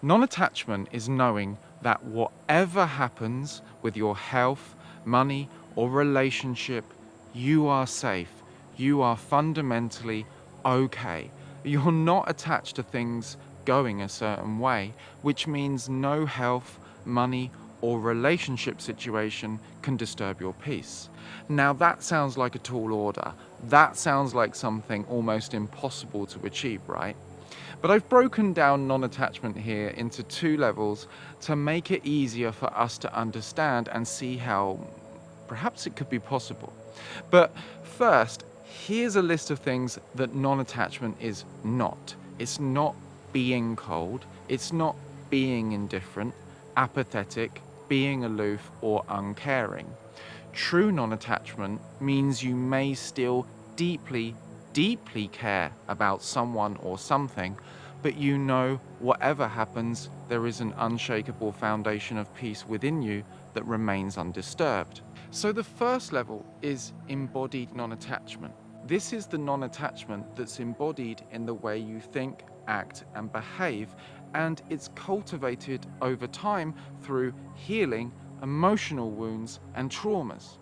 Non-attachment is knowing that whatever happens with your health, money, or relationship, you are safe. You are fundamentally okay. You're not attached to things going a certain way, which means no health, money, or relationship situation can disturb your peace. Now that sounds like a tall order. That sounds like something almost impossible to achieve, right? But I've broken down non-attachment here into two levels to make it easier for us to understand and see how perhaps it could be possible. But first, here's a list of things that non-attachment is not. It's not being cold, it's not being indifferent, apathetic, being aloof, or uncaring. True non-attachment means you may still deeply, deeply care about someone or something, but you know whatever happens, there is an unshakable foundation of peace within you that remains undisturbed. So the first level is embodied non-attachment. This is the non-attachment that's embodied in the way you think, act, and behave, and it's cultivated over time through healing, emotional wounds, and traumas.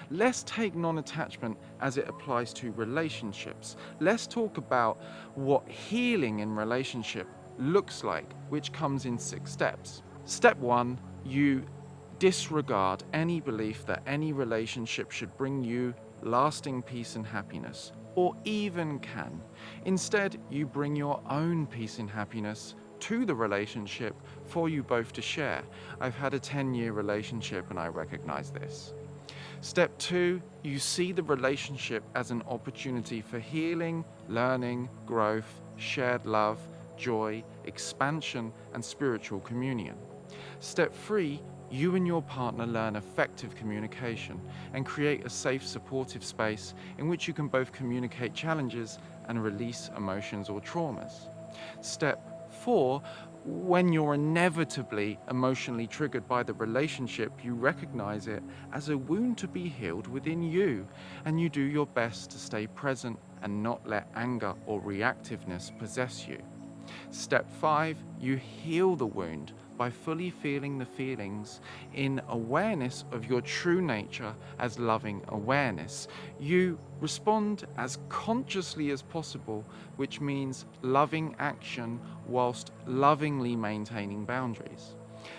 Let's take non-attachment as it applies to relationships. Let's talk about what healing in relationship looks like, which comes in 6 steps. Step 1, you disregard any belief that any relationship should bring you lasting peace and happiness, or even can. Instead, you bring your own peace and happiness to the relationship for you both to share. I've had a 10-year relationship and I recognize this. Step 2, you see the relationship as an opportunity for healing, learning, growth, shared love, joy, expansion, and spiritual communion. Step 3, you and your partner learn effective communication and create a safe, supportive space in which you can both communicate challenges and release emotions or traumas. Step 4, when you're inevitably emotionally triggered by the relationship, you recognize it as a wound to be healed within you, and you do your best to stay present and not let anger or reactiveness possess you. Step 5, you heal the wound by fully feeling the feelings in awareness of your true nature as loving awareness. You respond as consciously as possible, which means loving action whilst lovingly maintaining boundaries.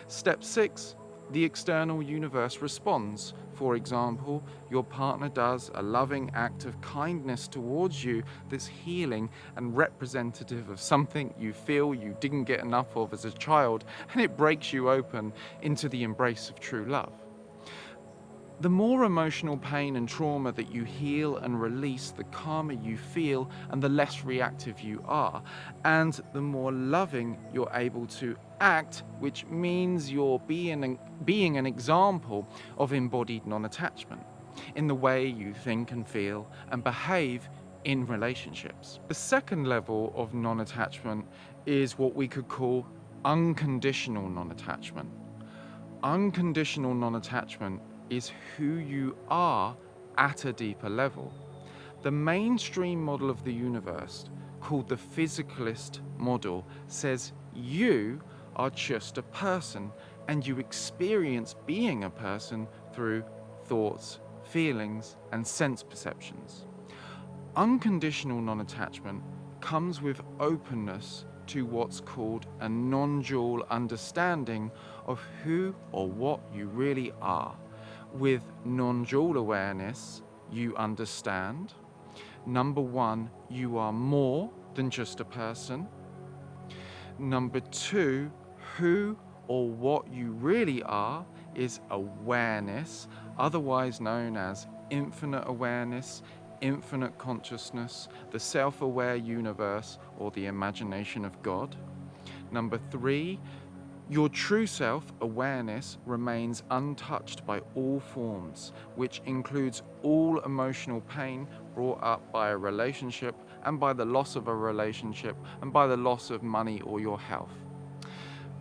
Step 6, the external universe responds. For example, your partner does a loving act of kindness towards you that's healing and representative of something you feel you didn't get enough of as a child, and it breaks you open into the embrace of true love. The more emotional pain and trauma that you heal and release, the calmer you feel and the less reactive you are, and the more loving you're able to act, which means you're being an example of embodied non-attachment in the way you think and feel and behave in relationships. The second level of non-attachment is what we could call unconditional non-attachment. Unconditional non-attachment is who you are at a deeper level. The mainstream model of the universe, called the physicalist model, says you are just a person and you experience being a person through thoughts, feelings, and sense perceptions. Unconditional non-attachment comes with openness to what's called a non-dual understanding of who or what you really are. With non-dual awareness, you understand, number 1, you are more than just a person. Number 2, who or what you really are is awareness, otherwise known as infinite awareness, infinite consciousness, the self-aware universe, or the imagination of God. Number 3, your true self, awareness, remains untouched by all forms, which includes all emotional pain brought up by a relationship and by the loss of a relationship and by the loss of money or your health.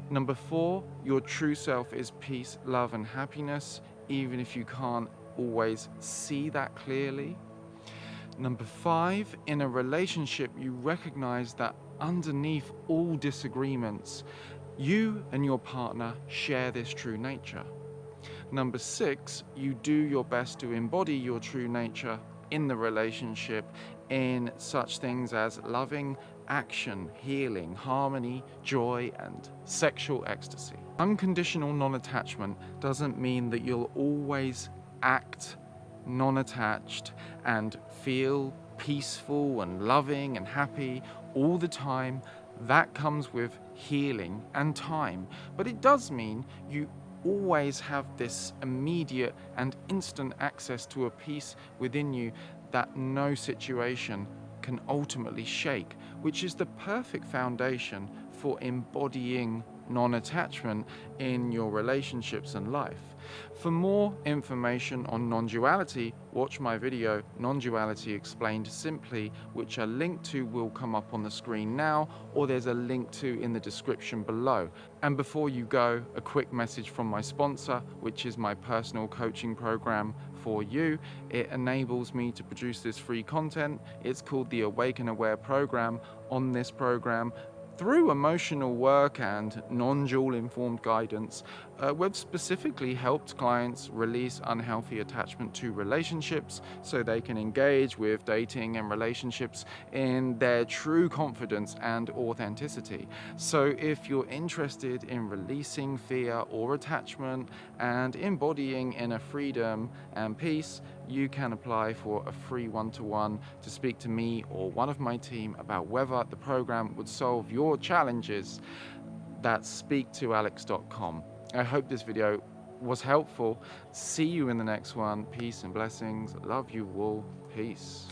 Number 4, your true self is peace, love, and happiness, even if you can't always see that clearly. Number 5, in a relationship, you recognize that underneath all disagreements You and your partner share this true nature. Number 6, you do your best to embody your true nature in the relationship in such things as loving, action, healing, harmony, joy, and sexual ecstasy. Unconditional non-attachment doesn't mean that you'll always act non-attached and feel peaceful and loving and happy all the time. That comes with healing and time. But it does mean you always have this immediate and instant access to a peace within you that no situation can ultimately shake, which is the perfect foundation for embodying non-attachment in your relationships and life. For more information on non-duality, watch my video Non-Duality Explained Simply, which a link to will come up on the screen now, or there's a link to in the description below. And before you go, a quick message from my sponsor, which is my personal coaching program for you. It enables me to produce this free content. It's called the Awaken Aware program. On this program, through emotional work and non-dual informed guidance, we've specifically helped clients release unhealthy attachment to relationships so they can engage with dating and relationships in their true confidence and authenticity. So if you're interested in releasing fear or attachment and embodying inner freedom and peace, you can apply for a free one-to-one to speak to me or one of my team about whether the program would solve your challenges. That's speaktoalex.com. I hope this video was helpful. See you in the next one. Peace and blessings. Love you all. Peace.